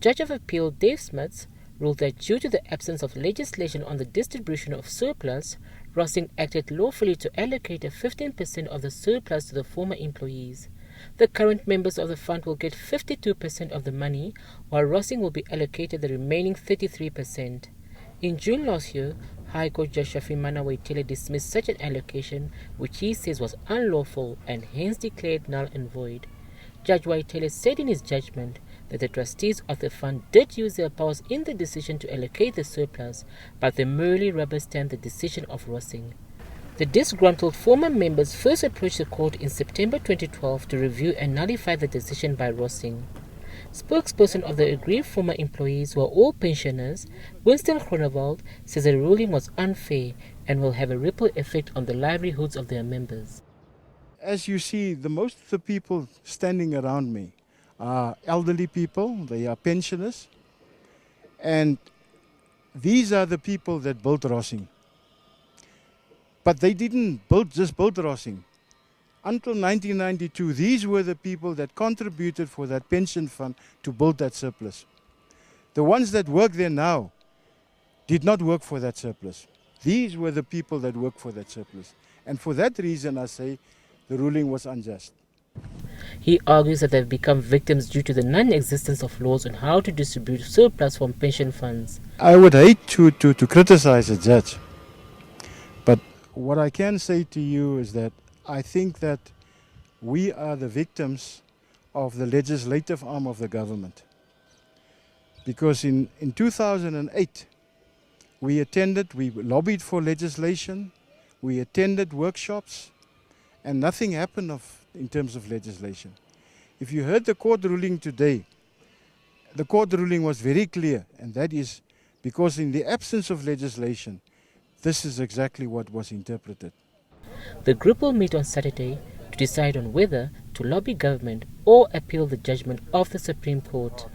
Judge of Appeal Dave Smits ruled that due to the absence of legislation on the distribution of surplus, Rossing acted lawfully to allocate 15% of the surplus to the former employees. The current members of the fund will get 52% of the money, while Rossing will be allocated the remaining 33%. In June last year, High Court Judge Shafimana Waitele dismissed such an allocation, which he says was unlawful and hence declared null and void. Judge Waitele said in his judgment that the trustees of the fund did use their powers in the decision to allocate the surplus, but they merely rubber-stamped the decision of Rossing. The disgruntled former members first approached the court in September 2012 to review and nullify the decision by Rossing. Spokesperson of the aggrieved former employees, who are all pensioners, Winston Groenewald, says the ruling was unfair and will have a ripple effect on the livelihoods of their members. As you see, most of the people standing around me are elderly people, they are pensioners, and these are the people that built Rossing. But they didn't just build Rossing. Until 1992, these were the people that contributed for that pension fund to build that surplus. The ones that work there now did not work for that surplus. These were the people that worked for that surplus. And for that reason, I say the ruling was unjust. He argues that they've become victims due to the non-existence of laws on how to distribute surplus from pension funds. I would hate to criticize a judge, but what I can say to you is that I think that we are the victims of the legislative arm of the government. Because in 2008, we lobbied for legislation, we attended workshops, and nothing happened in terms of legislation. If you heard the court ruling today, the court ruling was very clear, and that is because in the absence of legislation, this is exactly what was interpreted. The group will meet on Saturday to decide on whether to lobby government or appeal the judgment of the Supreme Court.